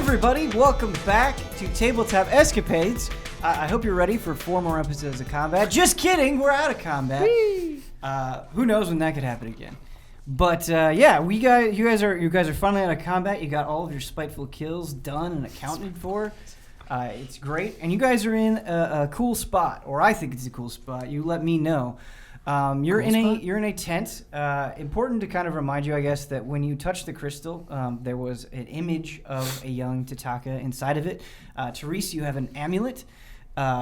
everybody, welcome back to Tabletop Escapades. I hope you're ready for 4 more episodes of combat. Just kidding, we're out of combat. Who knows when that could happen again. But yeah, you guys are finally out of combat. You got all of your spiteful kills done and accounted for. It's great, and you guys are in a cool spot, or I think it's a cool spot. You let me know. You're in a tent. Important to kind of remind you, I guess, that when you touch the crystal, there was an image of a young Tataka inside of it. Therese, you have an amulet,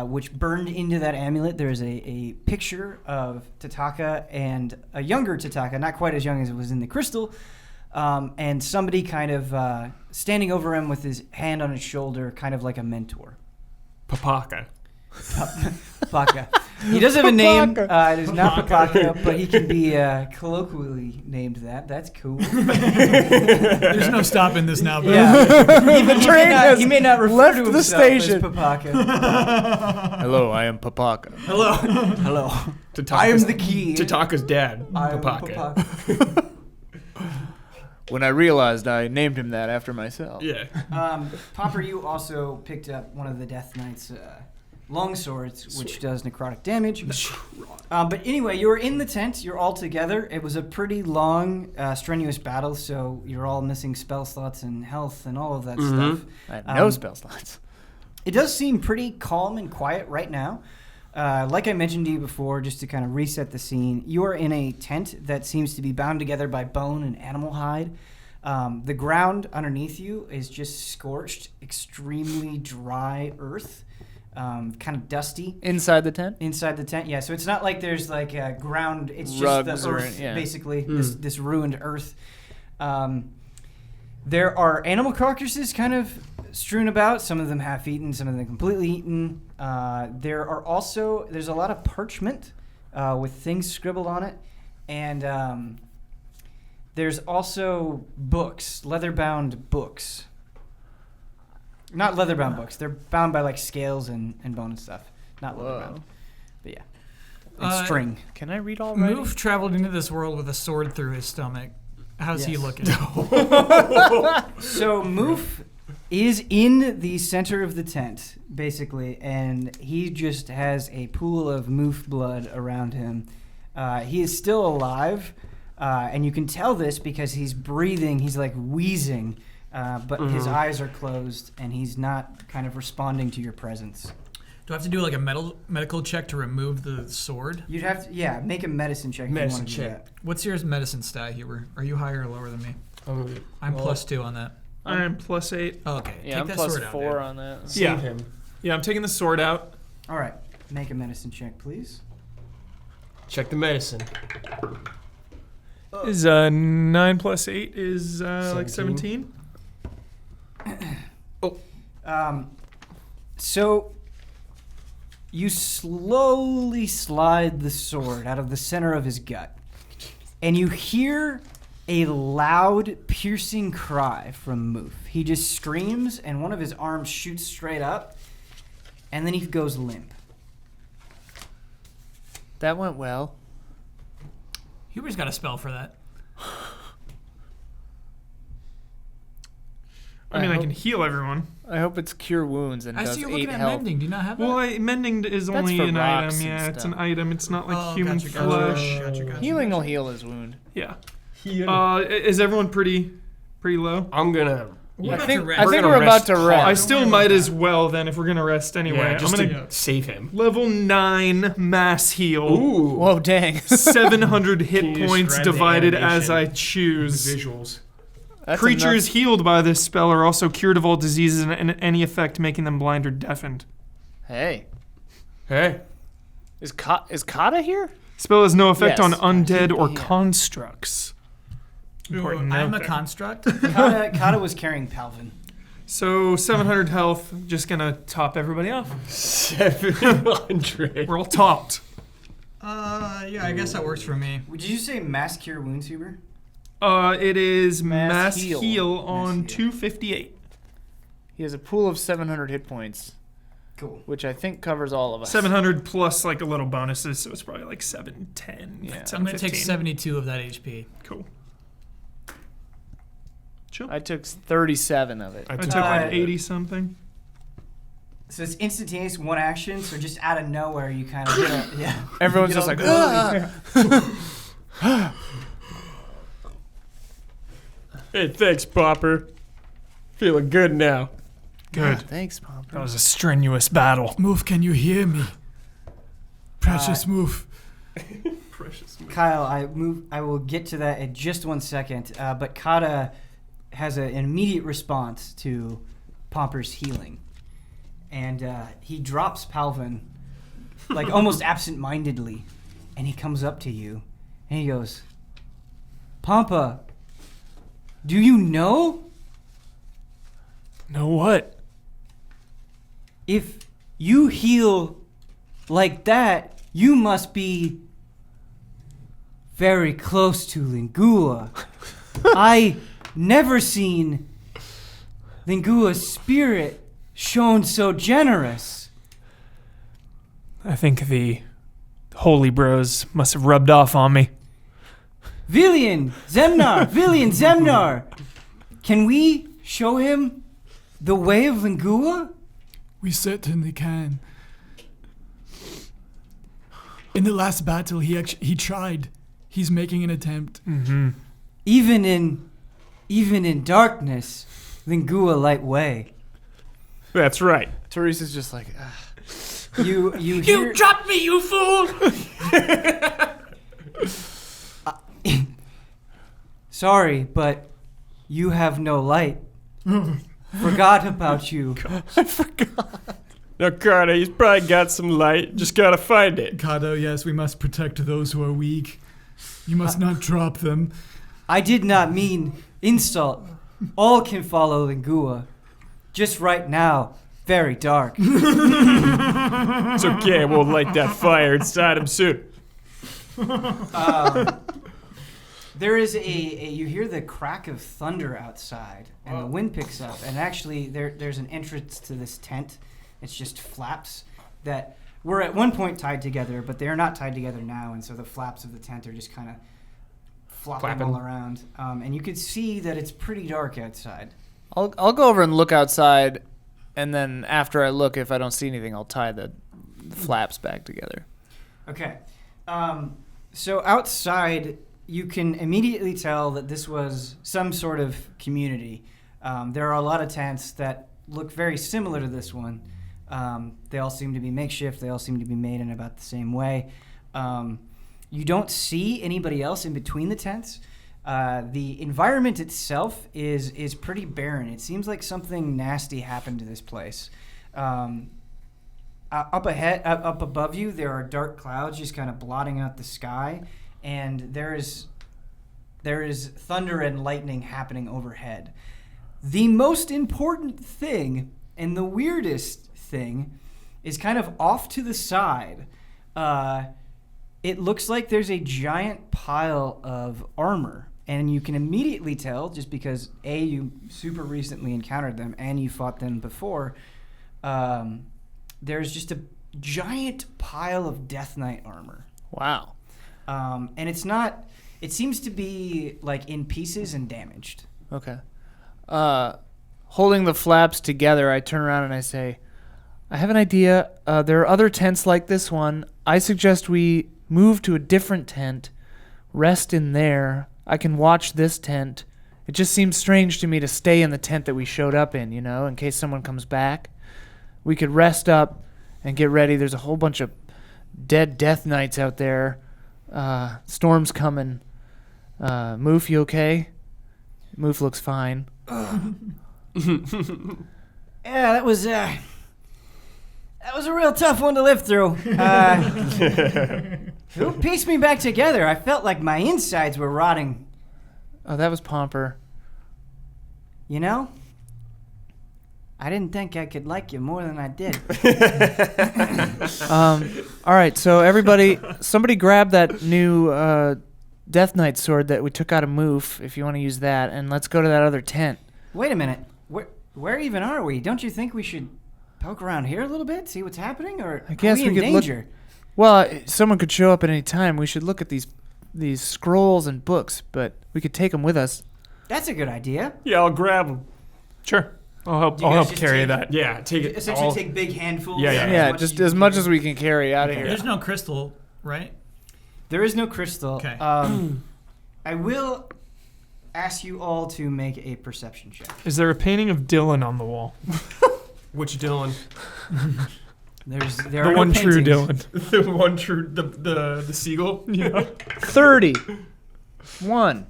which burned into that amulet. There's a picture of Tataka and a younger Tataka, not quite as young as it was in the crystal, and somebody kind of standing over him with his hand on his shoulder, kind of like a mentor. Papaka. Papaka. He does have a name. It is not Papaka, but he can be colloquially named that. That's cool. There's no stopping this now, bro. Yeah. He may not refer to himself station. as Papaka. Hello, I am Papaka. Hello. I am the key. Tataka's dad, I am Papaka. When I realized I named him that after myself. Yeah. Popper, you also picked up one of the Death Knight's longswords, which does necrotic damage. But anyway, you're in the tent. You're all together. It was a pretty long, strenuous battle, so you're all missing spell slots and health and all of that stuff. I had no spell slots. It does seem pretty calm and quiet right now. Like I mentioned to you before, just to kind of reset the scene, you are in a tent that seems to be bound together by bone and animal hide. The ground underneath you is just scorched, extremely dry earth. Kind of dusty. Inside the tent? Inside the tent, yeah. So it's not like there's like a ground. It's just rugs the earth, basically, this ruined earth. There are animal carcasses kind of strewn about. Some of them half-eaten, some of them completely eaten. There's a lot of parchment with things scribbled on it. And there's also books, leather-bound books. Not leather-bound books. They're bound by like scales and bone and stuff. Not leather-bound. But yeah. And string. Can I read already? Moof traveled into this world with a sword through his stomach. How's he looking? So Moof is in the center of the tent, basically, and he just has a pool of Moof blood around him. He is still alive, and you can tell this because he's breathing. He's like wheezing. But his eyes are closed, and he's not kind of responding to your presence. Do I have to do like a medical check to remove the sword? You'd have to, make a medicine check. Medicine if you want check. to do What's your medicine stat, Huber? Are you higher or lower than me? I'm +2 on that. I'm +8. Oh, okay. Yeah, Take I'm that plus sword out, 4 dude. on that. Yeah. Save him. Yeah, I'm taking the sword out. that. All right, make a medicine check, please. Check the medicine. Is 9 plus 8 is like 17? So you slowly slide the sword out of the center of his gut, and you hear a loud, piercing cry from Moof. He just screams, and one of his arms shoots straight up, and then he goes limp. That went well. Huber's got a spell for that. I mean, I can heal everyone. I hope it's cure wounds and I does see you're 8 looking at health. mending. Do you not have that? Well, mending is That's only for an rocks item. and Yeah, it's stuff. an item. It's not like human gotcha. flesh. Healing will heal his wound. Yeah. Heal. Is everyone pretty low? I'm gonna. I think We're we're gonna about to rest rest. I still might as well then if we're gonna rest anyway. Yeah, just I'm gonna to save him. level 9 mass heal. Ooh. Whoa, dang. 700 hit Can you points describe the divided as animation? I choose. Visuals. That's Creatures enough. healed by this spell are also cured of all diseases and any effect making them blind or deafened. Hey. Hey. Is Kata here? Spell has no effect Yes. on undead or Yeah. constructs. Important I'm note a there. construct. Kata was carrying Palvin. So 700 health, just gonna top everybody off. 700. We're all topped. Yeah, I guess that works for me. Did you say mass cure wounds, Huber? It is Mass mass heal. heal on Mass heal. 258. He has a pool of 700 hit points, Cool. which I think covers all of us. 700 plus like a little bonuses, so it's probably like 710. Yeah. I'm going to take 715. 72 of that HP. Cool. Chill. I took 37 of it. I took like 80 something. So it's instantaneous, one action. So just out of nowhere, you kind of get Everyone's just like, ah! Hey, thanks, Popper. Feeling good now. Good. Thanks, Pomper. That was a strenuous battle. Move, can you hear me? Precious move. Precious. Kyle, I will get to that in just 1 second. But Kata has an immediate response to Pomper's healing, and he drops Palvin, like almost absent-mindedly, and he comes up to you, and he goes, "Pampa, do you know? Know what? If you heal like that, you must be very close to Lingua. I never seen Lingua's spirit shown so generous." I think the holy bros must have rubbed off on me. Villian Zemnar, can we show him the way of Lingua? We certainly can. In the last battle, he tried. He's making an attempt. Mm-hmm. Even in darkness, Lingua light way. That's right. Teresa's just like, ah. You hear, You dropped me, you fool! sorry, but you have no light. Forgot about you. Now, Carter, he's probably got some light. Just gotta find it. Kado, yes, we must protect those who are weak. You must not drop them. I did not mean insult. All can follow Lingua. Just right now, very dark. It's okay. We'll light that fire inside him soon. There is you hear the crack of thunder outside, and the wind picks up, and actually there's an entrance to this tent. It's just flaps that were at one point tied together, but they're not tied together now, and so the flaps of the tent are just kind of flopping all around. And you can see that it's pretty dark outside. I'll go over and look outside, and then after I look, if I don't see anything, I'll tie the flaps back together. Okay. So outside, you can immediately tell that this was some sort of community. There are a lot of tents that look very similar to this one. They all seem to be makeshift. They all seem to be made in about the same way. You don't see anybody else in between the tents. The environment itself is pretty barren. It seems like something nasty happened to this place. Up above you, there are dark clouds just kind of blotting out the sky, and there is thunder and lightning happening overhead. The most important thing and the weirdest thing is kind of off to the side. It looks like there's a giant pile of armor, and you can immediately tell, just because A, you super recently encountered them and you fought them before, there's just a giant pile of Death Knight armor. Wow. And it seems to be like in pieces and damaged. Okay. Holding the flaps together, I turn around and I say, I have an idea. There are other tents like this one. I suggest we move to a different tent, rest in there. I can watch this tent. It just seems strange to me to stay in the tent that we showed up in, in case someone comes back. We could rest up and get ready. There's a whole bunch of dead Death Knights out there. Storm's coming. Moof, you okay? Moof looks fine. Yeah, that was a real tough one to live through. Who pieced me back together? I felt like my insides were rotting. Oh, that was Pomper. I didn't think I could like you more than I did. All right, so everybody, somebody grab that new Death Knight sword that we took out of Moof, if you want to use that, and let's go to that other tent. Wait a minute. Where even are we? Don't you think we should poke around here a little bit, see what's happening, or I guess are we in could danger? Look. Well, someone could show up at any time. We should look at these scrolls and books, but we could take them with us. That's a good idea. Yeah, I'll grab them. Sure. I'll help. You I'll guys help just carry take- that. Yeah, take it. Essentially, all- take big handfuls. Yeah, yeah. Yeah, just as much as we can carry out of here. There's no crystal, right? There is no crystal. Okay. I will ask you all to make a perception check. Is there a painting of Dylan on the wall? Which Dylan? There The are no one true paintings. Dylan. The one true, the seagull. Yeah. 31.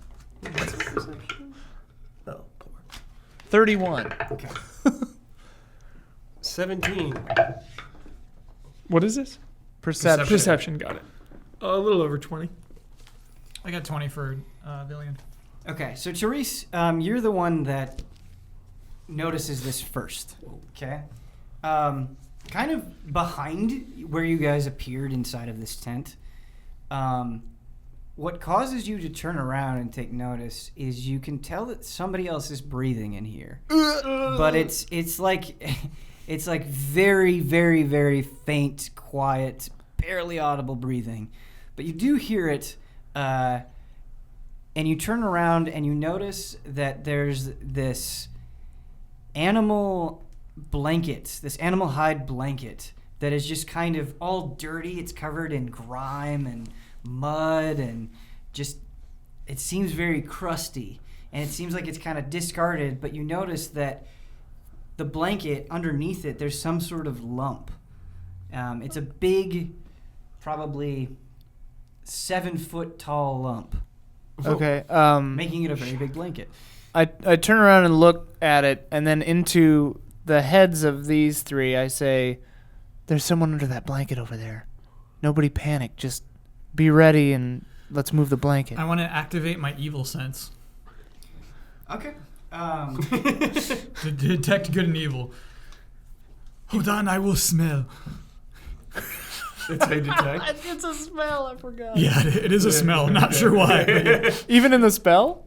31. Okay. 17. What is this? Perception. Perception. Got it. A little over 20. I got 20 for Villian. Okay, so Therese, you're the one that notices this first. Okay. Kind of behind where you guys appeared inside of this tent. What causes you to turn around and take notice is you can tell that somebody else is breathing in here. But it's like it's like very, very, very faint, quiet, barely audible breathing. But you do hear it, and you turn around and you notice that there's this animal blanket, this animal hide blanket that is just kind of all dirty. It's covered in grime and mud and just, it seems very crusty. And it seems like it's kind of discarded, but you notice that the blanket, underneath it, there's some sort of lump. It's a big, probably 7 foot tall lump, Okay. making it a very big blanket. I turn around and look at it, and then into the heads of these three, I say, "There's someone under that blanket over there. Nobody panic. Just be ready, and let's move the blanket." I want to activate my evil sense Okay. to detect good and evil. Hold on, I will smell. It's a detect. It's a smell. I forgot. Yeah, it is a smell. Not sure why. But yeah. Even in the spell?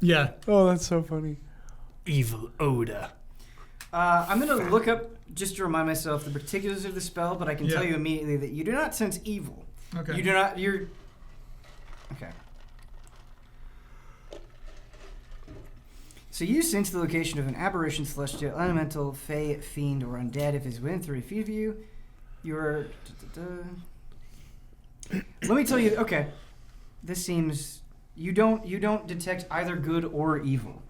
Yeah. Oh, that's so funny. Evil odor. I'm going to look up, just to remind myself, the particulars of the spell, but I can Yeah. tell you immediately that you do not sense evil. Okay. You do not, you're... Okay. So you sense the location of an aberration, celestial, elemental, fey, fiend, or undead. If it's within 3 feet of you, you're... Let me tell you, okay. This seems... You don't detect either good or evil.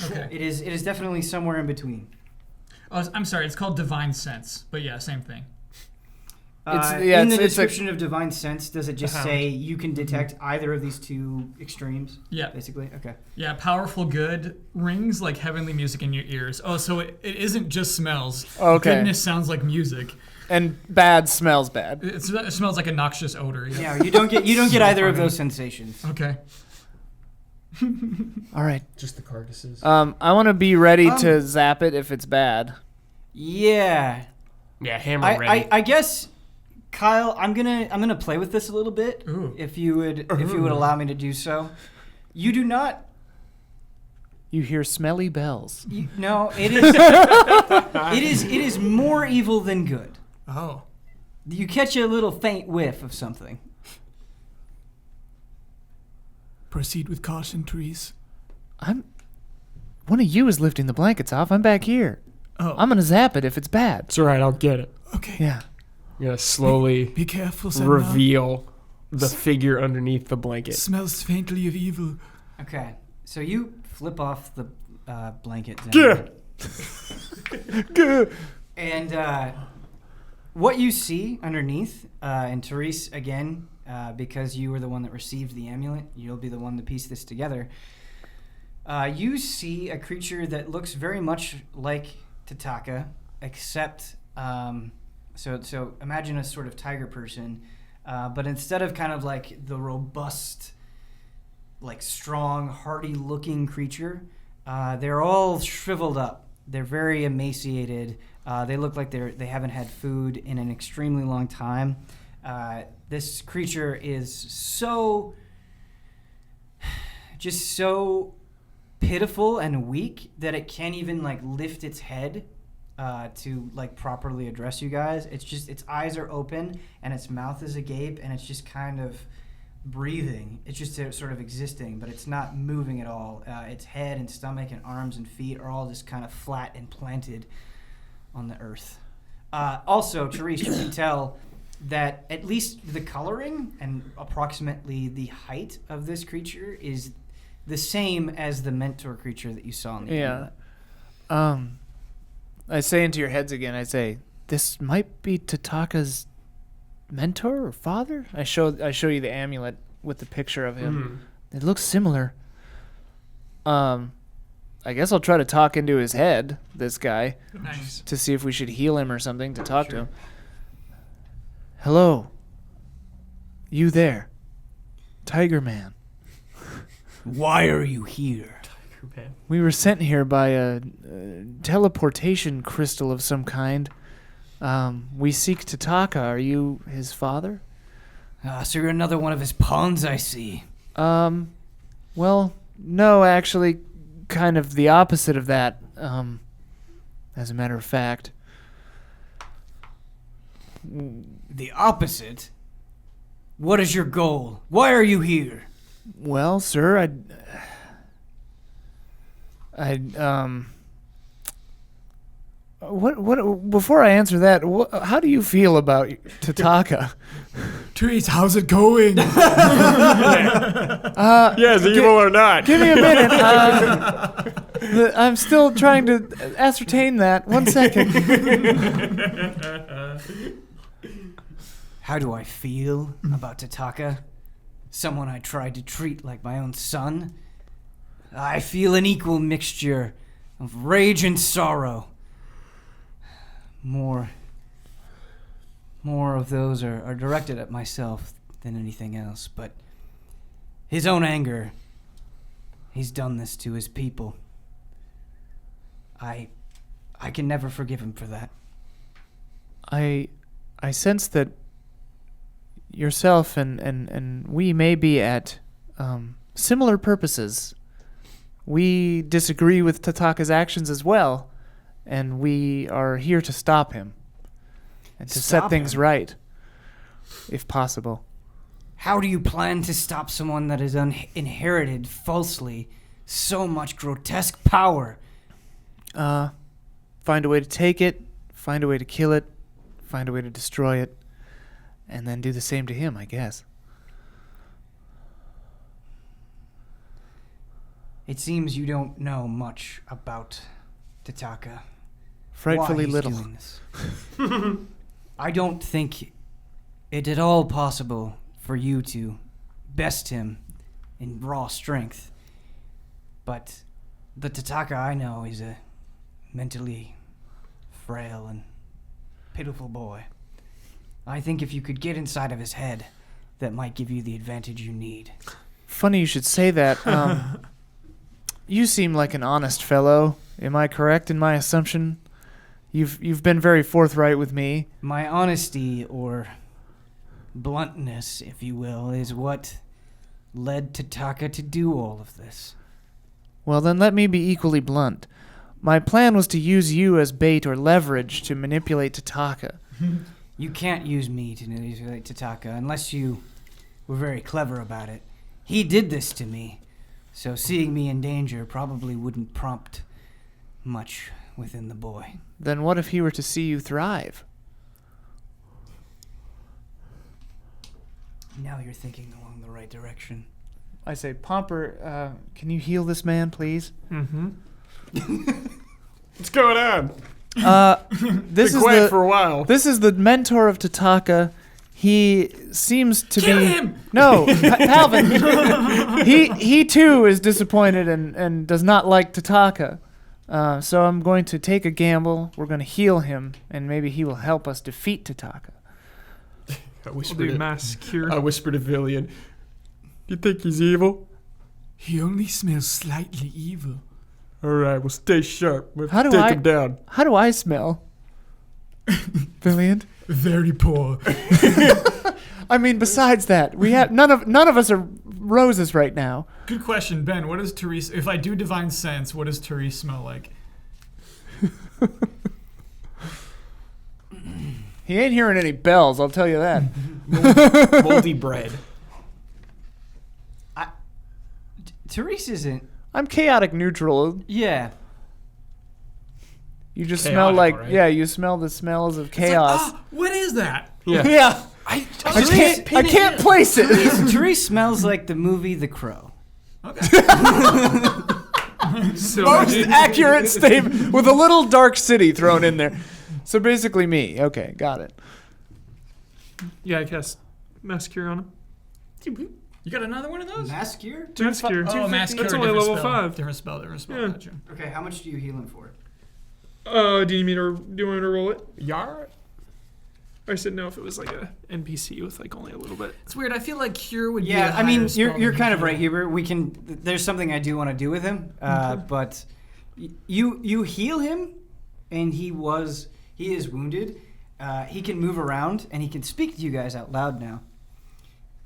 Okay. It is definitely somewhere in between. Oh, I'm sorry. It's called divine sense, but yeah, same thing. In the it's a- description of divine sense, does it just Uh-huh. say you can detect either of these two extremes? Yeah. Basically, okay. Yeah, powerful good rings like heavenly music in your ears. Oh, so it isn't just smells. Okay. Goodness sounds like music. And bad smells bad. It smells like a noxious odor. Yeah. Yeah, you don't get either of those sensations. Okay. All right. Just the carcasses. I want to be ready to zap it if it's bad. Yeah, Yeah, hammer ready. I guess, Kyle, I'm gonna play with this a little bit. Ooh. If you would allow me to do so. You do not. You hear smelly bells. No, it is more evil than good. Oh. You catch a little faint whiff of something. Proceed with caution, Therese. One of you is lifting the blankets off. I'm back here. Oh. I'm gonna zap it if it's bad. It's alright, I'll get it. Okay. Yeah. I'm gonna slowly Be careful, Senna. reveal the figure underneath the blanket. Smells faintly of evil. Okay, so you flip off the blanket. Yeah. And what you see underneath, and Therese, again, because you were the one that received the amulet, you'll be the one to piece this together. You see a creature that looks very much like Tataka, except, so imagine a sort of tiger person, but instead of kind of like the robust, like strong, hardy-looking creature, they're all shriveled up. They're very emaciated. They look like they haven't had food in an extremely long time. This creature is so pitiful and weak that it can't even like lift its head to like properly address you guys. It's just its eyes are open and its mouth is agape and it's just kind of breathing. It's just sort of existing, but it's not moving at all. Its head and stomach and arms and feet are all just kind of flat and planted on the earth. Also, Therese, you can tell that at least the coloring and approximately the height of this creature is the same as the mentor creature that you saw in the Yeah. amulet. I say into your heads again, I say, this might be Tataka's mentor or father? I show you the amulet with the picture of him. It looks similar. I guess I'll try to talk into his head, this guy, Nice. to see if we should heal him or something, to talk to him. Hello. You there. Tiger Man. Why are you here? We were sent here by a teleportation crystal of some kind. We seek Tataka. Are you his father? So you're another one of his pawns, I see. Well, no, actually, kind of the opposite of that, as a matter of fact. The opposite? What is your goal? Why are you here? Well, sir, before I answer that, how do you feel about Tataka? Therese, how's it going? Yes, evil or not. Give me a minute. I'm still trying to ascertain that. 1 second. How do I feel about Tataka? Someone I tried to treat like my own son? I feel an equal mixture of rage and sorrow. More of those are directed at myself than anything else, but his own anger, he's done this to his people. I can never forgive him for that. I sense that yourself and we may be at similar purposes. We disagree with Tataka's actions as well, and we are here to stop him and to set Stop things him? right, if possible. How do you plan to stop someone that has inherited falsely so much grotesque power? Find a way to take it, find a way to kill it, find a way to destroy it, and then do the same to him, I guess. It seems you don't know much about Tataka. Frightfully Why he's little. doing this. I don't think it at all possible for you to best him in raw strength. But the Tataka I know is a mentally frail and pitiful boy. I think if you could get inside of his head, that might give you the advantage you need. Funny you should say that. You seem like an honest fellow. Am I correct in my assumption? You've been very forthright with me. My honesty, or bluntness, if you will, is what led Tataka to do all of this. Well, then let me be equally blunt. My plan was to use you as bait or leverage to manipulate Tataka. You can't use me to manipulate Tataka unless you were very clever about it. He did this to me, so seeing me in danger probably wouldn't prompt much within the boy. Then what if he were to see you thrive? Now you're thinking along the right direction. I say, Pomper, can you heal this man, please? Mm-hmm. What's going on? This Been is quiet the for a while. this is the mentor of Tataka. He seems to Kill be him! No, Palvin. he too is disappointed and does not like Tataka. So I'm going to take a gamble. We're going to heal him, and maybe he will help us defeat Tataka. I We'll whispered, do mass cure. I whispered to Villian, you think he's evil? He only smells slightly evil. All right, well, stay sharp. We'll How do take I- him down. How do I smell? Brilliant. Very poor. I mean, besides that, we have none of us are roses right now. Good question, Ben. What does Therese? If I do divine sense, what does Therese smell like? He ain't hearing any bells, I'll tell you that. Moldy bread. Therese isn't. I'm chaotic neutral. Yeah. You just Chaotic, smell like alright. yeah. You smell the smells of chaos. What is that? Yeah. Yeah. I I can't place it. Therese smells like the movie The Crow. So Most accurate statement with a little dark city thrown in there. So basically me. Okay, got it. Yeah, I cast Mass Cure on him. You got another one of those? Mass Cure? Mass Cure. Oh, Mass Cure. That's only different level spell. 5. Different spell. Yeah. Gotcha. Okay, how much do you heal him for? Do you want me to roll it? Yar? I said no if it was like a NPC with like only a little bit. It's weird. I feel like Cure would be Yeah, a I mean, higher spell you're than kind of Heal. right, Hubert. There's something I do want to do with him, but you heal him, and he is wounded. He can move around, and he can speak to you guys out loud now.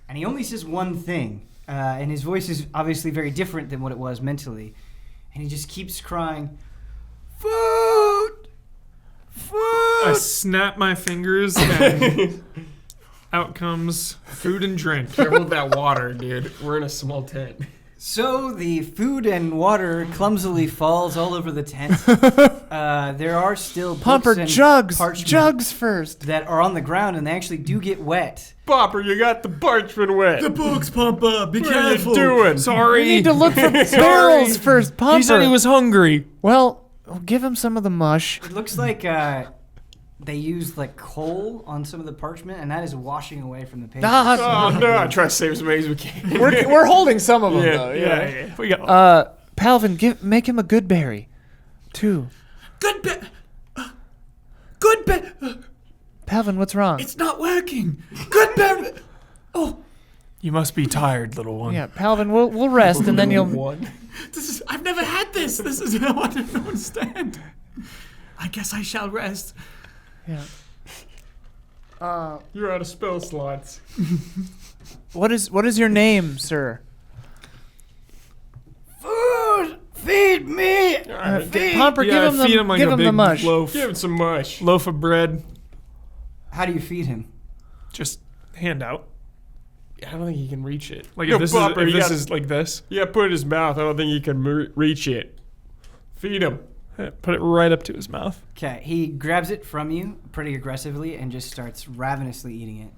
And he only says one thing, and his voice is obviously very different than what it was mentally. And he just keeps crying, "Food! I Food!" snap my fingers and out comes food and drink. Careful with that water, dude. We're in a small tent. So the food and water clumsily falls all over the tent. There are still books Pumper and jugs. parchment Jugs first. that are on the ground, and they actually do get wet. Popper, you got the parchment wet. The books pump up. Be What are you careful. doing? Sorry. We need to look for barrels first. Pumper. He said he was hungry. Well, give him some of the mush. It looks like they used like coal on some of the parchment, and that is washing away from the paper. Oh, no. I try to save as many as we can. We're holding some of them though. yeah. We got Palvin, make him a good berry, too. Good bit. Good bit. Palvin, what's wrong? It's not working. Good bit. Oh, You must be tired, little one. Yeah, Palvin, we'll rest and then you'll. I've never had this. This is I don't understand. I guess I shall rest. Yeah. You're out of spell slots. What is your name, sir? Food! Feed me! Pomper, Yeah, give feed him him like give a him big the mush. loaf, Give him some mush. loaf of bread. How do you feed him? Just hand out. I don't think he can reach it. Like Yo, if this Popper, is you got- is like this, Yeah, put it in his mouth. I don't think he can reach it. Feed him. put it right up to his mouth. Okay, he grabs it from you pretty aggressively and just starts ravenously eating it.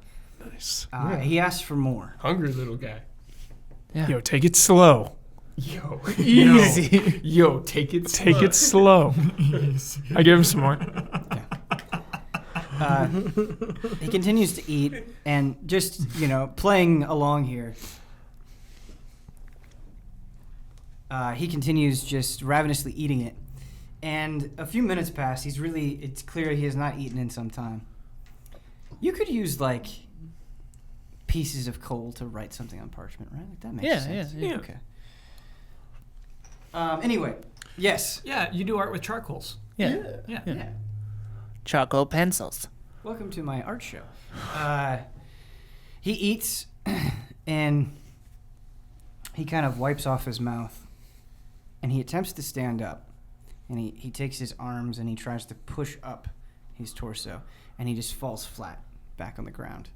Nice. He asks for more. Hungry little guy. Yeah. Yo, take it slow. Yo. Easy. Yo, take it. Take it slow. I give him some more. He continues to eat and just, playing along here. He continues just ravenously eating it. And a few minutes pass. It's clear he has not eaten in some time. You could use, pieces of coal to write something on parchment, right? Like, that makes sense. Yeah. Okay. Anyway, yes. Yeah, you do art with charcoals. Yeah. Yeah. Charcoal pencils. Welcome to my art show. He eats, and he kind of wipes off his mouth, and he attempts to stand up. And he takes his arms and he tries to push up his torso, and he just falls flat back on the ground.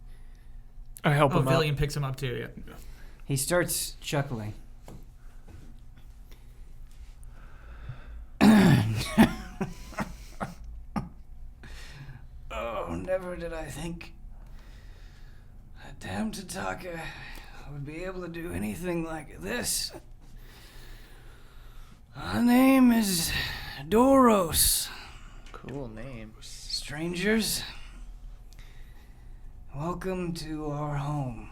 I help Oh, him out. Villian picks him up too. Yeah. He starts chuckling. Oh, never did I think that damn Tataka would be able to do anything like this. Our name is Doros. Cool name. Strangers, welcome to our home.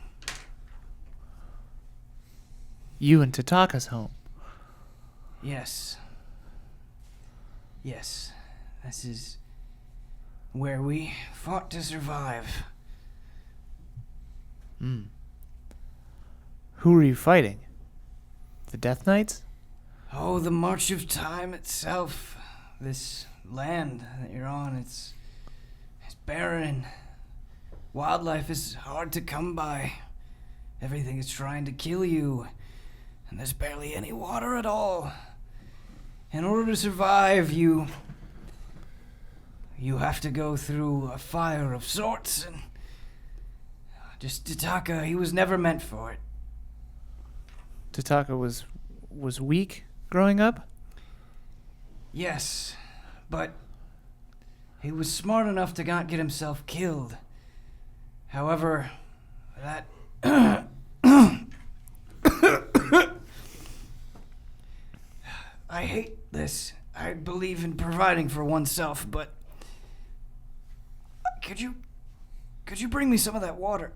You and Tataka's home. Yes. Yes. This is where we fought to survive. Who are you fighting? The Death Knights? Oh, the march of time itself. This land that you're on, it's barren. Wildlife is hard to come by. Everything is trying to kill you. And there's barely any water at all. In order to survive, you have to go through a fire of sorts, and just Tataka, he was never meant for it. Tataka was was weak growing up? Yes, but he was smart enough to not get himself killed. However, that... I hate this. I believe in providing for oneself, but... Could you bring me some of that water?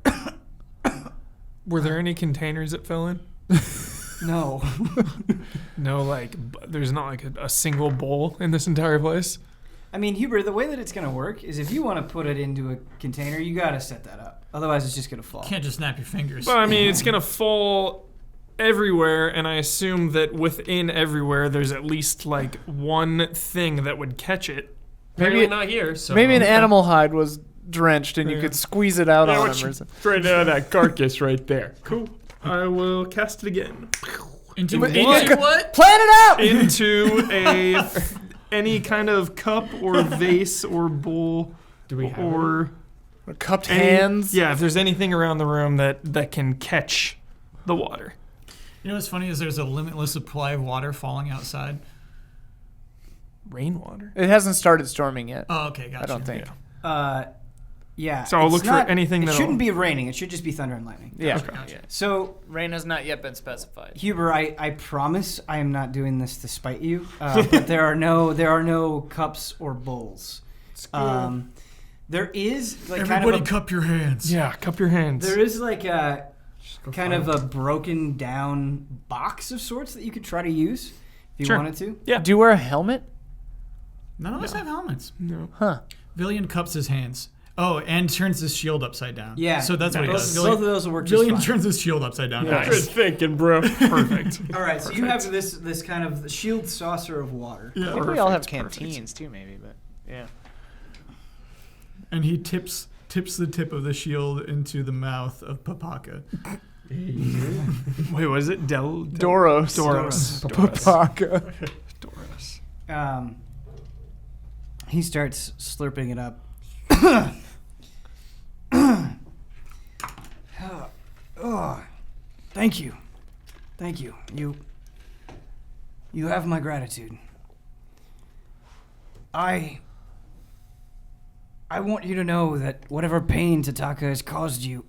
Were there any containers that fell in? No. No, there's not like a single bowl in this entire place. I mean, Hubert, the way that it's going to work is if you want to put it into a container, you got to set that up. Otherwise, it's just going to fall. Can't just snap your fingers. But I mean, it's gonna fall everywhere, and I assume that within everywhere, there's at least like one thing that would catch it. Apparently not here. So Maybe an animal hide was drenched, and you Yeah. could squeeze it out on him. Or something. Straight out of that carcass right there. Cool. I will cast it again. Into What? what? Plan it out. Into any kind of cup or vase or bowl. Do we have or Cupped any- hands. Yeah, if there's anything around the room that can catch the water. You know what's funny is there's a limitless supply of water falling outside. Rainwater. It hasn't started storming yet. Oh, okay, gotcha. I don't think. Yeah. So I'll it's look for not- anything It that'll- shouldn't be raining. It should just be thunder and lightning. Yeah. Gotcha. So, Rain has not yet been specified. Huber, I promise I am not doing this to spite you. But there are no cups or bowls. There is like Everybody kind of cup your hands. Yeah, cup your hands. there is like a kind of a broken down box of sorts that you could try to use if you Sure. wanted to. Yeah. Do you wear a helmet? None of us have helmets. No. Huh. Villian cups his hands. Oh, and turns his shield upside down. Yeah. So that's what he Both does. of those will work just Villian fine. turns his shield upside down. Nice. Good thinking, bro. Perfect. All right, so you have this kind of shield saucer of water. I think we all have canteens too, maybe. But yeah. And he tips the tip of the shield into the mouth of Papaka. Wait, was it Doros. Doros. Papaka. Doros. He starts slurping it up. Oh, thank you. Thank you. You have my gratitude. I want you to know that whatever pain Tataka has caused you,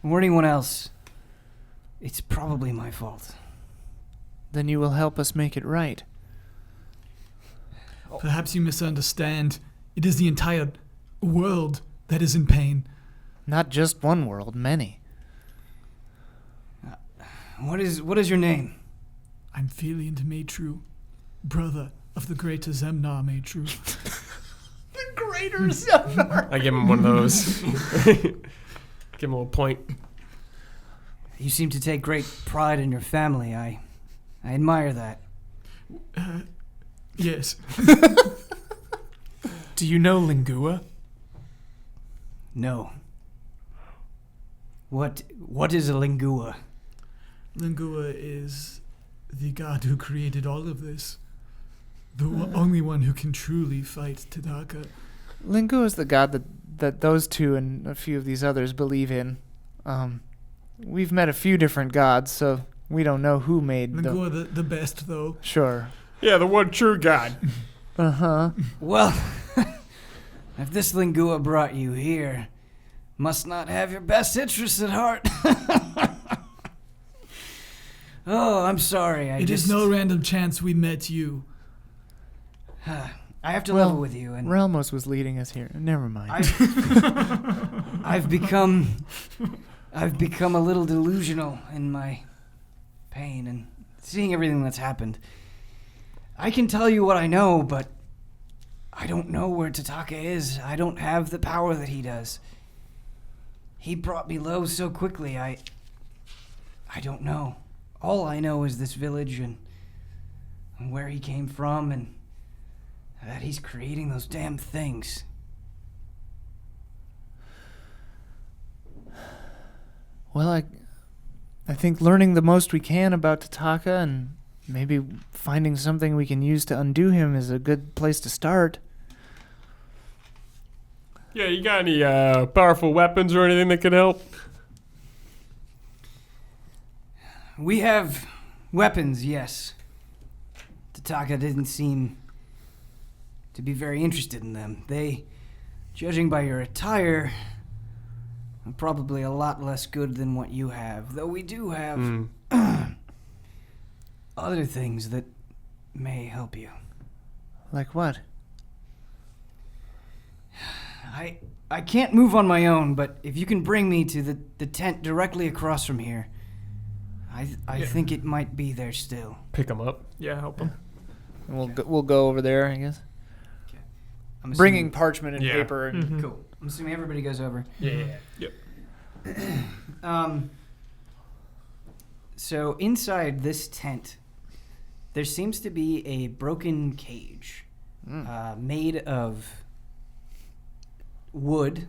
or anyone else, it's probably my fault. Then you will help us make it right. Perhaps you misunderstand. It is the entire world that is in pain. Not just one world, many. What is your name? I'm Felian Maitru, brother of the greater Zemnar Maitru. I give him one of those. Give him a little point. You seem to take great pride in your family. I admire that. Yes. Do you know Lingua? No. What is a lingua? Lingua is the god who created all of this. The only one who can truly fight Tadaka. Lingu is the god that those two and a few of these others believe in. We've met a few different gods, so we don't know who made Lingua the best, though. Sure. Yeah, the one true God. Uh-huh. Well, if this lingua brought you here, must not have your best interests at heart. Oh, I'm sorry. It is no random chance we met you. I have to Well, level with you, and Relmos was leading us here. Never mind. I've become a little delusional in my pain and seeing everything that's happened. I can tell you what I know, but I don't know where Tataka is. I don't have the power that he does. He brought me low so quickly. I don't know. All I know is this village and where he came from and that he's creating those damn things. Well, I think learning the most we can about Tataka and maybe finding something we can use to undo him is a good place to start. Yeah, you got any powerful weapons or anything that could help? We have weapons, yes. Tataka didn't seem to be very interested in them. They, judging by your attire, are probably a lot less good than what you have. Though we do have other things that may help you. Like what? I can't move on my own, but if you can bring me to the tent directly across from here, I think it might be there still. Pick him up. Yeah, help him. And we'll go over there, I guess. I'm Bringing parchment and Yeah. paper. And Mhm. Cool. I'm assuming everybody goes over. Yeah. Yep. So inside this tent, there seems to be a broken cage made of wood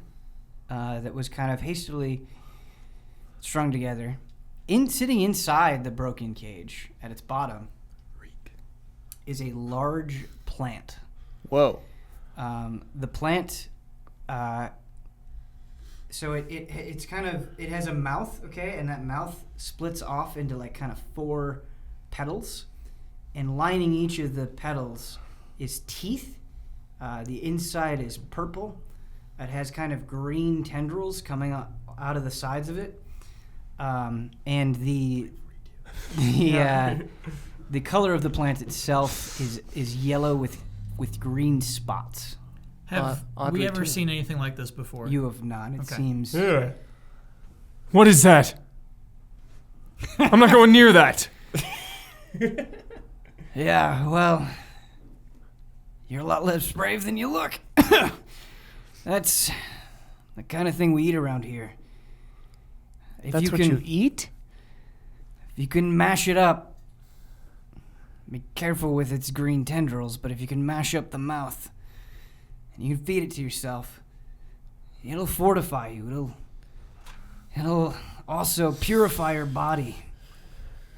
that was kind of hastily strung together. Sitting inside the broken cage, at its bottom, is a large plant. Whoa. The plant, so it's kind of, it has a mouth, okay, and that mouth splits off into like kind of 4 petals, and lining each of the petals is teeth. The inside is purple. It has kind of green tendrils coming out of the sides of it, and the color of the plant itself is yellow with green spots. Have oddly we ever too. seen anything like this before? You have not. It Okay. seems. Yeah. What is that? I'm not going near that. Yeah, well, you're a lot less brave than you look. That's the kind of thing we eat around here. If That's what you eat? If you can mash it up, be careful with its green tendrils, but if you can mash up the mouth and you can feed it to yourself, it'll fortify you. It'll also purify your body.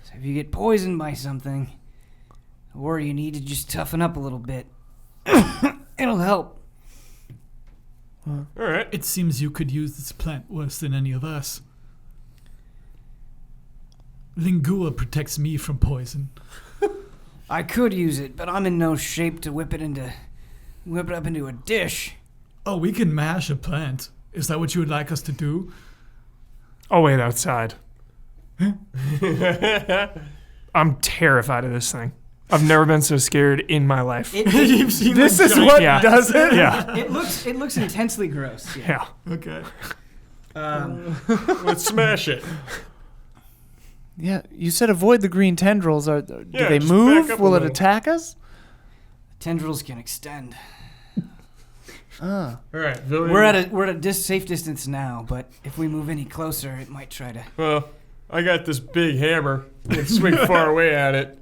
So if you get poisoned by something, or you need to just toughen up a little bit, it'll help. All right. It seems you could use this plant worse than any of us. Lingua protects me from poison. I could use it, but I'm in no shape to whip it up into a dish. Oh, we can mash a plant. Is that what you would like us to do? I'll wait outside. I'm terrified of this thing. I've never been so scared in my life. You've seen This that is giant what yeah. does it? Yeah. It looks intensely gross. Yeah. Yeah. Okay. Let's smash it. Yeah, you said avoid the green tendrils. Do Yeah, they just back move? up a Will it little. attack us? Tendrils can extend. Ah. All right, Villian. We're at a safe distance now, but if we move any closer, it might try to. Well, I got this big hammer. I can swing far away at it.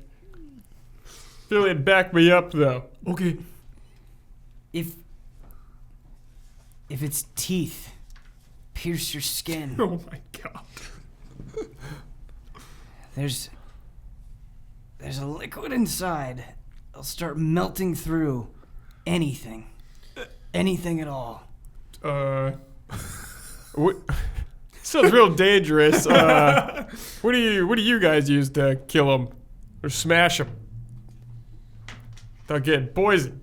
Villian, back me up, though. Okay. If its teeth pierce your skin, Oh, my God. there's a liquid inside. It'll start melting through anything at all. What? Sounds real dangerous. What do you guys use to kill them or smash them? They'll get poisoned.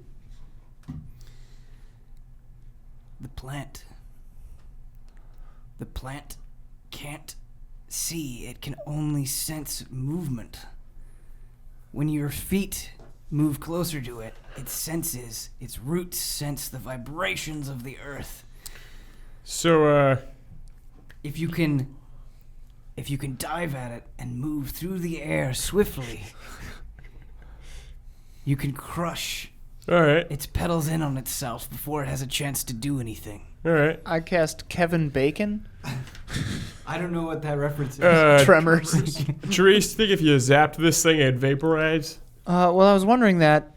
The plant can't see. It can only sense movement. When your feet move closer to it, it senses, its roots sense the vibrations of the earth. So, If you can dive at it and move through the air swiftly, you can crush all right, its petals in on itself before it has a chance to do anything. all right. I cast Kevin Bacon. I don't know what that reference is. Tremors. Therese, think if you zapped this thing, it'd vaporize? Well, I was wondering that.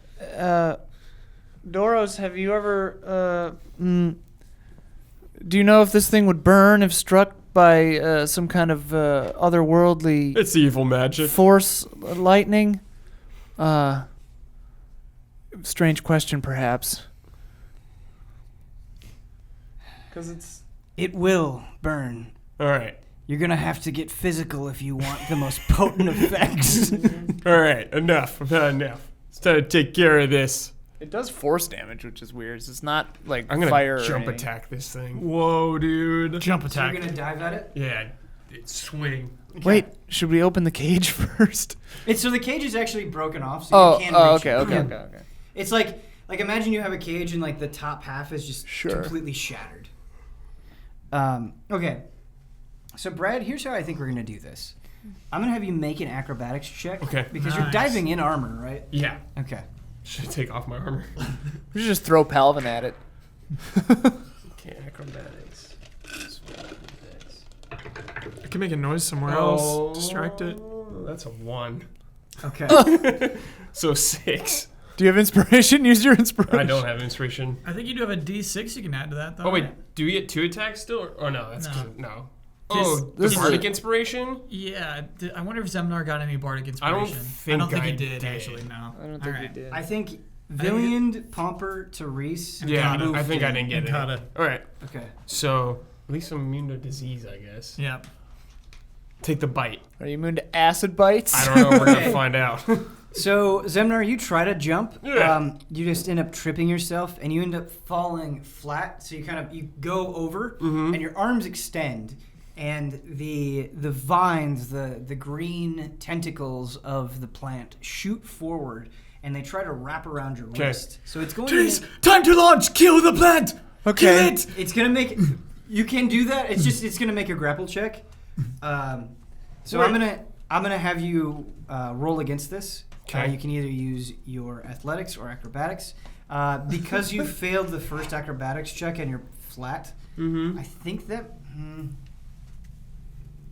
Doros, have you ever... do you know if this thing would burn if struck by some kind of otherworldly It's evil magic. force, lightning? Strange question, perhaps. Because it's... It will burn. All right. You're gonna have to get physical if you want the most potent effects. All right, enough. I've had enough. It's time to take care of this. It does force damage, which is weird. It's not like I'm gonna fire. or jump anything. attack this thing. Whoa, dude. Jump So attack. you're gonna dive at it? Yeah, swing. Okay. Wait, should we open the cage first? So the cage is actually broken off, so you can reach it. Okay. It's like imagine you have a cage and like the top half is just Sure. completely shattered. Okay. So Brad, here's how I think we're gonna do this. I'm gonna have you make an acrobatics check. Okay. Because you're Nice. diving in armor, right? Yeah. Okay. Should I take off my armor? We should just throw Palvin at it. Okay, acrobatics. I can make a noise somewhere else. Distract it. That's a 1. Okay. So 6. Do you have inspiration? Use your inspiration. I don't have inspiration. I think you do have a D6 you can add to that, though. Oh, wait. right? Do we get 2 attacks still? Or no, that's No. no. This- Oh, this the is bardic a- inspiration? Yeah. I wonder if Zemnar got any bardic I inspiration. don't think he I did, did. actually, no. I don't think All we right. did. I think Villiand, Pomper, Therese. Yeah, Got it. I think I didn't get And it. got it. All right. Okay. So, at least I'm immune to disease, I guess. Yeah. Take the bite. Are you immune to acid bites? I don't know. We're going Okay. to find out. So Zemnar, you try to jump. Yeah. You just end up tripping yourself, and you end up falling flat. So you go over, and your arms extend, and the vines, the green tentacles of the plant shoot forward, and they try to wrap around your wrist. So it's going. Jeez, To time to launch! Kill the plant! Okay. Kill it! it's gonna make. You can do that. It's gonna make a grapple check. So Wait. I'm gonna have you roll against this. Okay. You can either use your athletics or acrobatics. Because you failed the first acrobatics check and you're flat, I think that.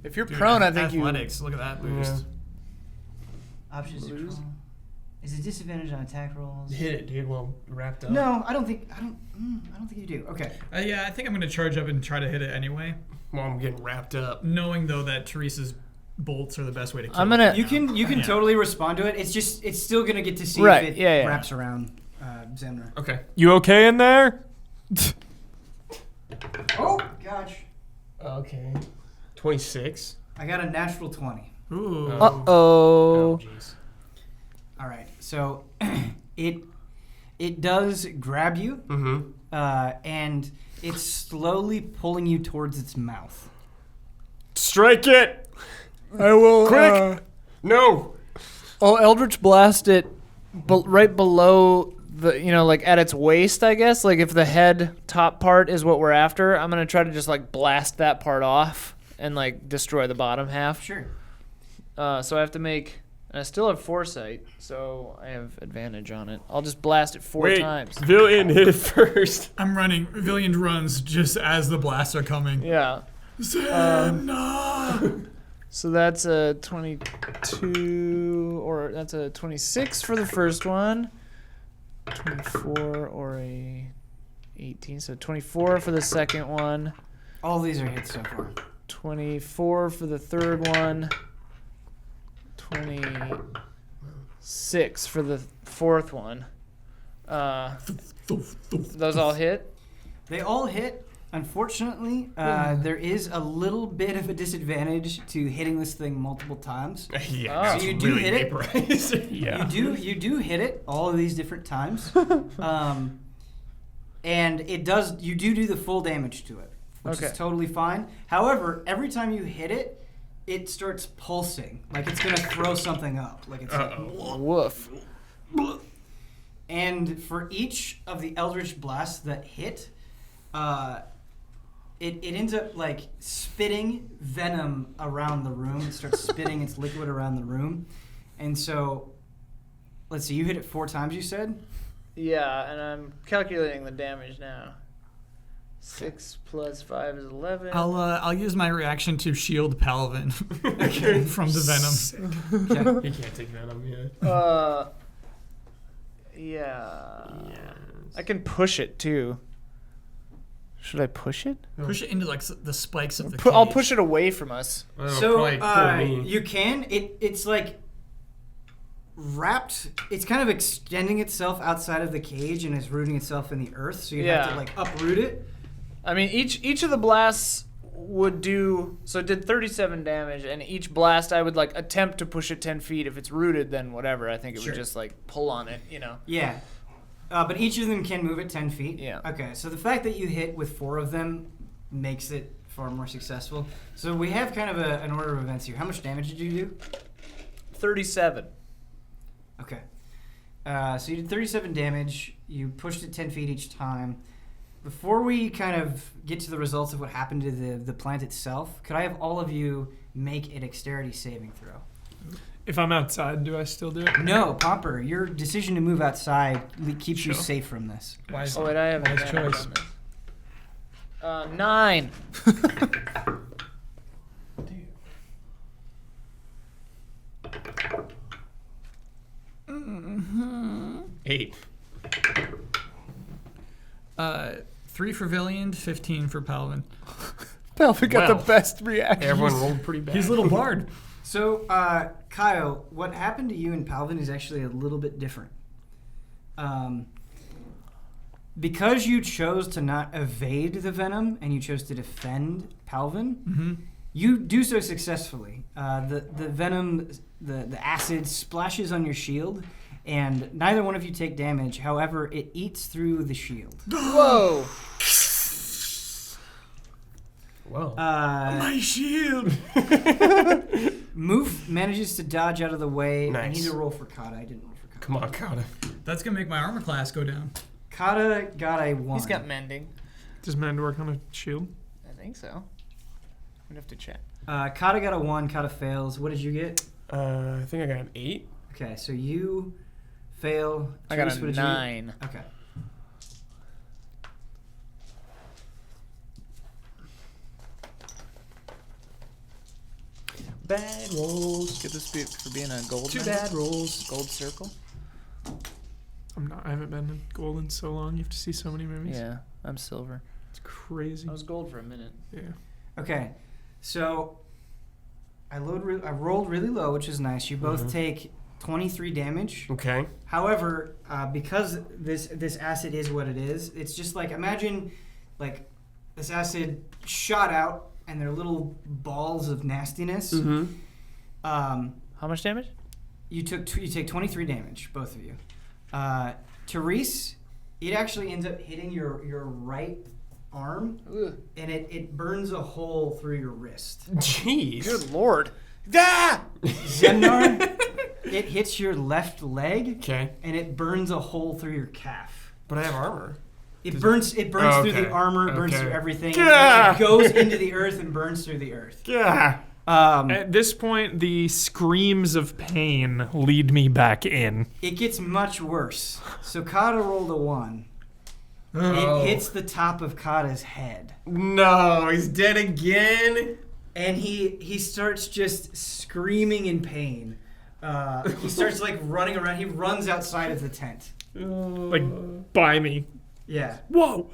If you're Dude, prone, I think athletics. Look at that boost. Options to Lose? control. Is it disadvantage on attack rolls? Hit it, dude. Well, wrapped up. No, I don't think you do. Okay. Yeah, I think I'm going to charge up and try to hit it anyway. Well, I'm getting wrapped up. Knowing, though, that Teresa's bolts are the best way to kill I'm it. gonna- You can Yeah. totally respond to it. It's still gonna get to see Right, if it yeah. wraps around Zemnar. Okay. You okay in there? Oh gosh. Okay. 26. I got a natural 20. Ooh. Uh-oh. Oh, jeez. All right, so it does grab you, Mm-hmm. and it's slowly pulling you towards its mouth. Strike it! I will. Quick! No! I'll Eldritch Blast it right below the, like at its waist, I guess. Like if the head top part is what we're after, I'm going to try to just like blast that part off and like destroy the bottom half. Sure. So I have to make, and I still have foresight, so I have advantage on it. I'll just blast it 4 Wait, times. Villian hit it first. I'm running. Villiand runs just as the blasts are coming. Yeah. Zemnar! So that's a 22, or that's a 26 for the first one. 24 or a 18, so 24 for the second one. All these are hits so far. 24 for the third one. 26 for the fourth one. Those all hit? They all hit. Unfortunately, there is a little bit of a disadvantage to hitting this thing multiple times. Yeah. Oh. it's So you do really hit it? vaporized. Yeah. You do hit it all of these different times, and it does. You do the full damage to it, which Okay. is totally fine. However, every time you hit it, it starts pulsing, like it's gonna throw something up, like it's. Uh-oh. Woof. And for each of the Eldritch blasts that hit, it ends up like spitting venom around the room. It starts spitting its liquid around the room. And so, let's see, you hit it 4 times, you said? Yeah, and I'm calculating the damage now. 6 plus 5 is 11. I'll use my reaction to shield Palvin from the venom. Okay. He can't take venom yet. Yeah. I can push it too. Should I push it? Push it into like the spikes of the I'll cage. push it away from us. That'll So, probably pull me. you can. It's like wrapped. It's kind of extending itself outside of the cage and is rooting itself in the earth. So you have to Yeah. like uproot it. I mean, each of the blasts would do, so it did 37 damage, and each blast I would like attempt to push it 10 feet. If it's rooted, then whatever. I think it would just like pull on it, you know. Yeah. But each of them can move it 10 feet? Yeah. Okay, so the fact that you hit with 4 of them makes it far more successful. So we have kind of an order of events here. How much damage did you do? 37. Okay. So you did 37 damage. You pushed it 10 feet each time. Before we kind of get to the results of what happened to the plant itself, could I have all of you make a dexterity saving throw? If I'm outside, do I still do it? No, Pomper, your decision to move outside keeps you Sure. safe from this. Wise, Oh, wait, I have wise choice. 9. 8. 3 for Villiand, 15 for Palvin. Pelvic got the Well, best reaction. Everyone rolled pretty bad. He's a little bard. So, Kyle, what happened to you and Palvin is actually a little bit different. Because you chose to not evade the venom and you chose to defend Palvin, you do so successfully. The venom, the acid splashes on your shield, and neither one of you take damage. However, it eats through the shield. Whoa. Well, My shield! Moof manages to dodge out of the way. I Nice. need to roll for Kata. I didn't roll for Kata. come on, Kata. That's gonna make my armor class go down. Kata got a 1. He's got mending. Does mend work on a shield? I think so. We'd have to check. Kata got a 1. Kata fails. What did you get? I think I got an 8. Okay, so you fail. I got Therese, a what did you- 9. Okay. Bad rolls. Get this for being a gold 2 member? bad rolls. Gold circle? I haven't been in gold in so long. You have to see so many movies. Yeah, I'm silver. It's crazy. I was gold for a minute. Yeah. Okay, so I rolled really low, which is nice. You both take 23 damage. Okay. However, because this acid is what it is, it's just like, imagine like this acid shot out and they're little balls of nastiness. How much damage? You take 23 damage, both of you. Therese, it actually ends up hitting your right arm, Ugh. and it burns a hole through your wrist. Jeez. Good lord. Ah! Zemnar, it hits your left leg, Okay. and it burns a hole through your calf. But I have armor. It burns through okay. the armor, it burns Okay. through everything. Yeah. It goes into the earth and burns through the earth. Yeah. At this point, the screams of pain lead me back in. It gets much worse. So Kata rolled a 1. Oh. It hits the top of Kata's head. No, he's dead again. And he starts just screaming in pain. He starts like running around. He runs outside of the tent. Like, by me. Yeah, Whoa!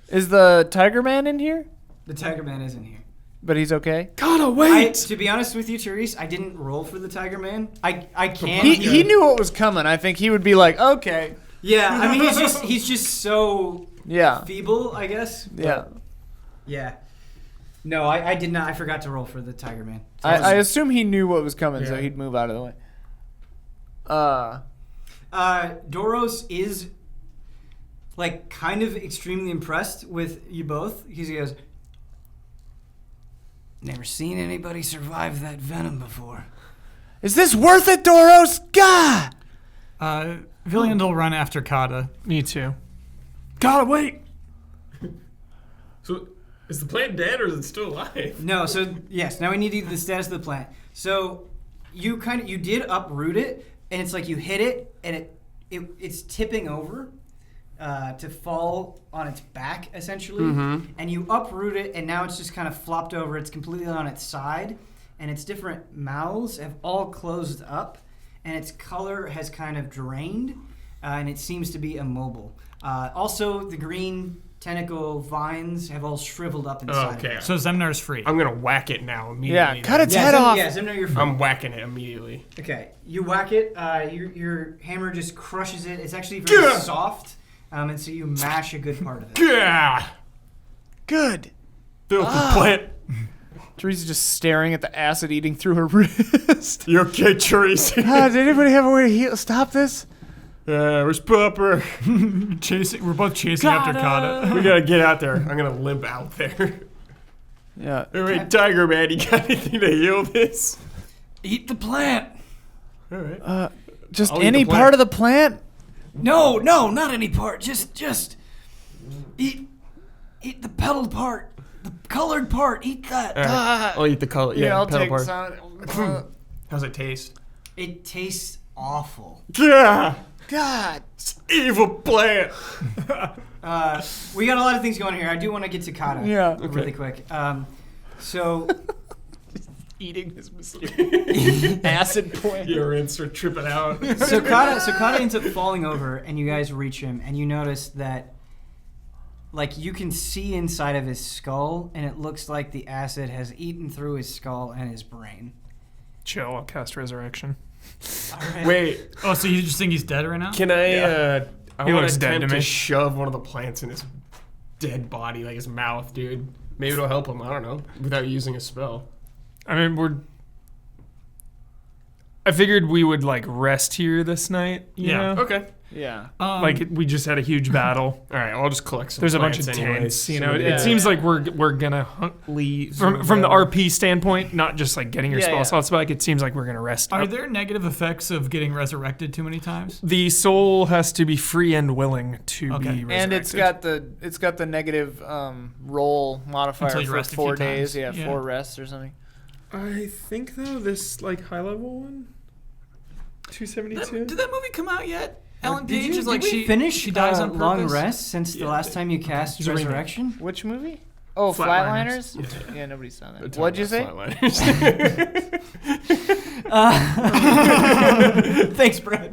Is the Tiger Man in here? the Tiger Man is in here. But he's okay? Gotta wait! To be honest with you, Therese, I didn't roll for the Tiger Man. I can't. He knew what was coming. I think he would be like, okay. Yeah, I mean he's just so Yeah. feeble, I guess. Yeah. Yeah. No, I did not. I forgot to roll for the Tiger Man. I assume he knew what was coming, so Yeah. he'd move out of the way. Doros is like kind of extremely impressed with you both because he goes, "Never seen anybody survive that venom before." Is this worth it, Doros? Gah! Villiand will run after Kata. Me too. Gotta wait! So, is the plant dead or is it still alive? No, so yes, now we need the status of the plant. So you did uproot it, and it's like you hit it, and it's tipping over to fall on its back essentially, and you uproot it, and now it's just kind of flopped over. It's completely on its side, and its different mouths have all closed up, and its color has kind of drained, and it seems to be immobile. Also, the green tentacle vines have all shriveled up inside. Okay. So Zemnar's free. I'm gonna whack it now immediately. Yeah, cut its Yeah, head off. Yeah, Zemnar, you're fine. I'm whacking it immediately. Okay, you whack it. Your hammer just crushes it. It's actually very soft, and so you mash a good part of it. Yeah. Good. Filthy plant. Teresa's just staring at the acid eating through her wrist. You okay, Teresa? Did anybody have a way to stop this? Where's Pupper? We're both chasing after Kata. We gotta get out there. I'm gonna limp out there. Yeah. All right, Tiger Man, you got anything to heal this? Eat the plant. All right. Just I'll eat any the plant. part of the plant? No, not any part. Just eat the petaled part, the colored part. Eat that. All right. I'll eat the color. Yeah, I'll petal take part. some. How's it taste? It tastes awful. Yeah. God. Evil plant. We got a lot of things going here. I do want to get to Kata really quick. So Eating his mysterious acid plant. Your rinse are tripping out. so Kata ends up falling over, and you guys reach him, and you notice that like you can see inside of his skull, and it looks like the acid has eaten through his skull and his brain. Chill, I'll cast Resurrection. All right. Wait, Oh, so you just think he's dead right now? can I? I He want looks to dead attempt to to me. shove one of the plants in his dead body, like his mouth, dude. Maybe it'll help him. I don't know. Without using a spell. I mean, I figured we would like rest here this night. You know? Okay. Yeah. Like we just had a huge battle. All right. I'll just collect some. There's a bunch of plants anyways. tents. You know, Yeah. it seems like we're gonna leave from the RP standpoint, not just like getting your spell slots back. It seems like we're gonna rest. Are up. there negative effects of getting resurrected too many times? The soul has to be free and willing to be resurrected. And it's got the negative roll modifier Until you for rest a 4 few days. times. Yeah, Yeah. 4 rests or something. I think though this like high level one, 272. Did that movie come out yet? Ellen Did Page you, is like did we finish she dies on Long purpose? Rest since the last time you cast It's a remake. Resurrection? Which movie? Oh, Flatliners. Flatliners? Yeah, nobody saw that. We're What'd you say? talking about Flatliners. Thanks, Brad.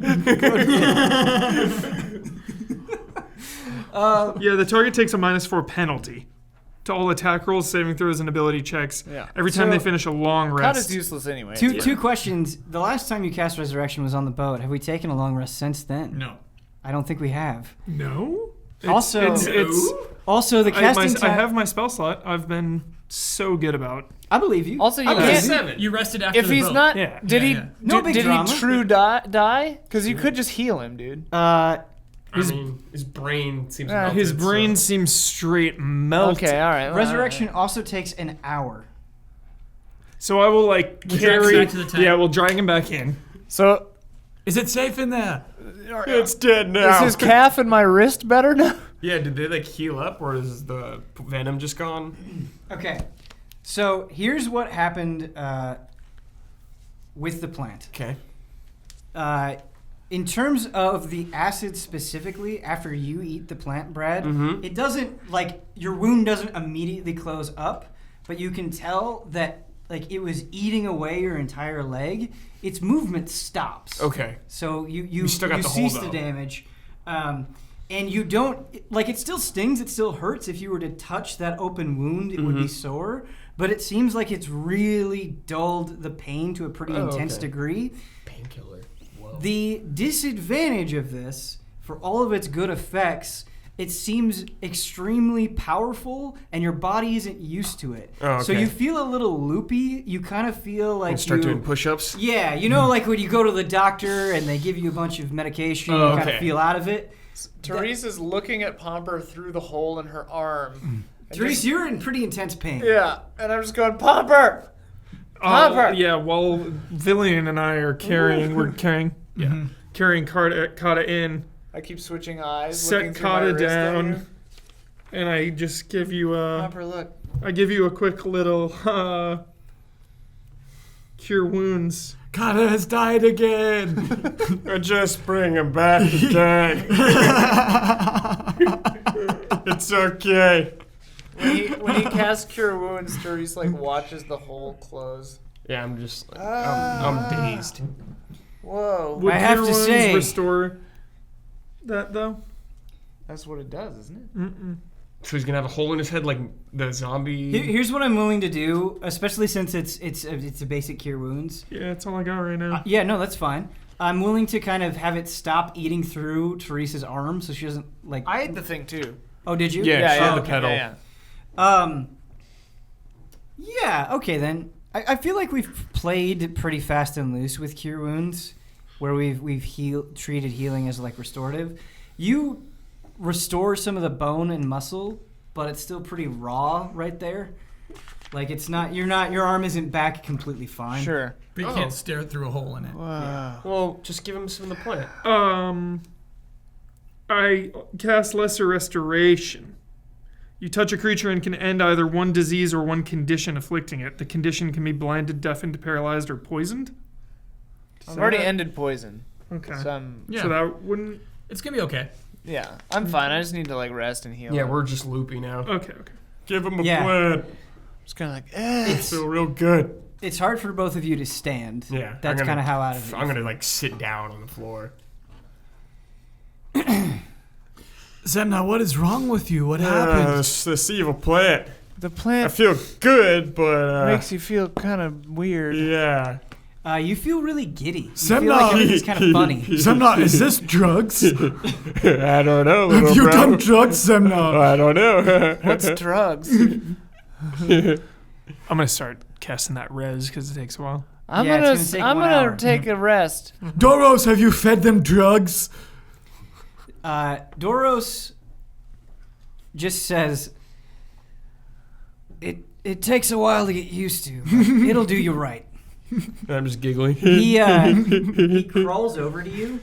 Yeah, the target takes a -4 penalty to all attack rolls, saving throws, and ability checks. Yeah. Every time So- they finish a long Cut rest. is useless anyway. Two questions. The last time you cast Resurrection was on the boat. Have we taken a long rest since then? No. I don't think we have. No. Also- it's Also, the casting I time. have my spell slot. I've been so good about. I believe you. Also, you I believe can't. you. 7. You rested after If the he's boat. not, Yeah. did he? Yeah. No big did drama. he true die? Because you could just heal him, dude. I mean, his brain seems. Yeah, melted, His brain so- seems straight melted. Okay, all right. Resurrection also takes an hour. So I will like We'll drag him carry. back to the tent. Yeah, we'll drag him back in. So Is it safe in there? It's dead now. is his calf and my wrist better now? Yeah, did they like heal up, or is the venom just gone? Okay. So here's what happened with the plant. Okay. In terms of the acid specifically, after you eat the plant, Brad, it doesn't, like, your wound doesn't immediately close up, but you can tell that, like, it was eating away your entire leg. Its movement stops. Okay. So you still got the cease hold, the though. damage. And you don't, like, it still stings, it still hurts. If you were to touch that open wound, it would be sore. But it seems like it's really dulled the pain to a pretty intense okay. degree. Painkiller. Whoa. The disadvantage of this, for all of its good effects, it seems extremely powerful, and your body isn't used to it. Oh, So okay. you feel a little loopy. You kind of feel like Start you doing push-ups. yeah, you know, like when you go to the doctor and they give you a bunch of medication, Oh, you kind okay. of feel out of it. Teresa's looking at Pomper through the hole in her arm. Therese, you're in pretty intense pain. Yeah, and I'm just going, Pomper! Pomper! Yeah, while Villian and I are carrying, carrying Kata in. I keep switching eyes. Set looking through my Kata wrist at down. you. And I just give you a, Pomper, look. I give you a quick little cure wounds. Kata has died again. Just bring him back again. It's okay. When he casts Cure Wounds, Teresa like watches the hole close. Yeah, I'm just like, I'm dazed. Whoa. Would I have cure to wounds say- restore that though? That's what it does, isn't it? So he's gonna have a hole in his head like the zombie. Here's what I'm willing to do, especially since it's a basic cure wounds. Yeah, that's all I got right now. Yeah, no, that's fine. I'm willing to kind of have it stop eating through Teresa's arm, so she doesn't like. I ate the thing too. Oh, did you? Yeah, she had the okay. pedal. Yeah. Yeah, okay then. I feel like we've played pretty fast and loose with Cure Wounds, where we've treated healing as like restorative. You restore some of the bone and muscle, but it's still pretty raw right there. Like it's not your arm isn't back completely fine. Sure. But you can't stare through a hole in it. Wow. Well, just give him some of the plant. I cast Lesser Restoration. You touch a creature and can end either one disease or one condition afflicting it. The condition can be blinded, deafened, paralyzed, or poisoned. I've already ended poison. Okay. So So that wouldn't... It's gonna be okay. yeah, I'm fine. I just need to like rest and heal. Yeah, we're just loopy now. Okay. Give him a Yeah. plant. just kind of like, eh. It's feel real good. It's hard for both of you to stand. Yeah. That's kind of how out of it. I'm gonna like sit down on the floor. Zemna, what is wrong with you? What happened? This evil plant. The I plant feel good, but makes you feel kind of weird. yeah. You feel really giddy. You Semna. feel like everything's kind of funny. Zemna, is this drugs? I don't know, little Have you bro. done drugs, Zemna? I don't know. What's drugs? I'm gonna start casting that res because it takes a while. I'm Yeah, gonna it's gonna take I'm 1 gonna hour. take a rest. Doros, have you fed them drugs? Doros just says, it takes a while to get used to. But it'll do you right. I'm just giggling. He crawls over to you,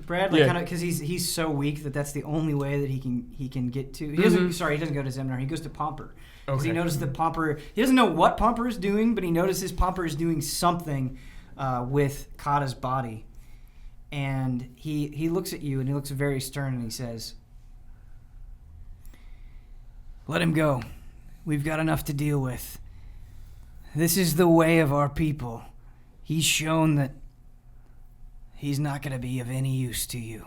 Brad, like Yeah. kind of because he's so weak that's the only way that he can get to. He doesn't. Sorry, he doesn't go to Zemnar. He goes to Pomper. Because he noticed that Pomper. He doesn't know what Pomper is doing, but he notices Pomper is doing something with Kata's body, and he looks at you and he looks very stern and he says, "Let him go. We've got enough to deal with. This is the way of our people. He's shown that he's not going to be of any use to you."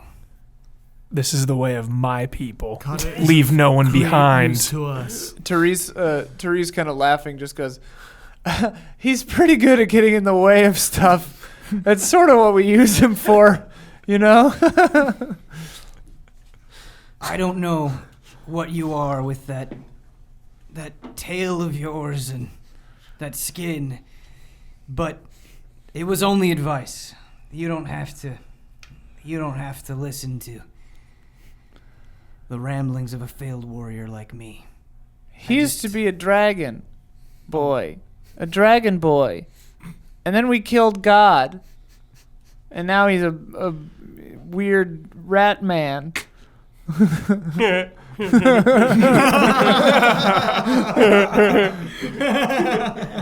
This is the way of my people. Kata is Leave no one great behind. news to us. Therese kind of laughing, just goes, he's pretty good at getting in the way of stuff. That's sort of what we use him for, you know? I don't know what you are with that tail of yours and that skin, but it was only advice. You don't have to listen to the ramblings of a failed warrior like me. He used to be a dragon boy. A dragon boy. And then we killed God. And now he's a weird rat man.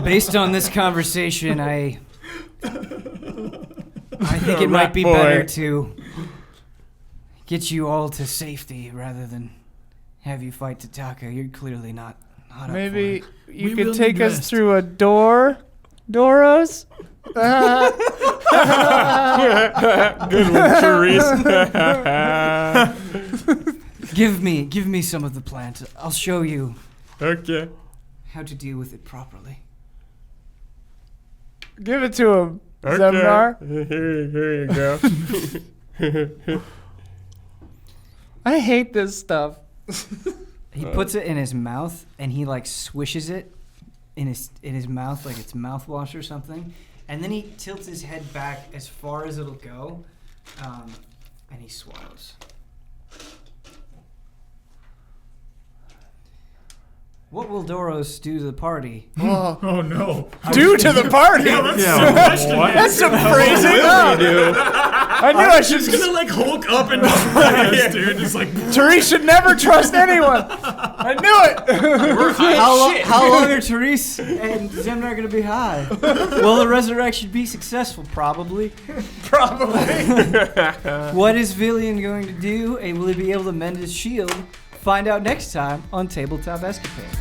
Based on this conversation, I think it might be boy. better to get you all to safety rather than have you fight Tataka. You're clearly not up Maybe for it. you We could will take need us rest. through a door, Doros? Good one, Therese. Give me some of the plant. I'll show you Okay. how to deal with it properly. Give it to him, Okay. Zemnar. Here you go. I hate this stuff. He puts it in his mouth and he like swishes it in his mouth like it's mouthwash or something, and then he tilts his head back as far as it'll go, and he swallows. What will Doros do to the party? Oh, Oh no. due to the party. That's some phrasing. I knew I should. She's gonna like Hulk up and down, dude. Just like Therese should never trust anyone. I knew it. How long are Therese and Zemnar going to be high? Will the resurrection be successful? Probably. What is Villian going to do, and will he be able to mend his shield? Find out next time on Tabletop Escapades.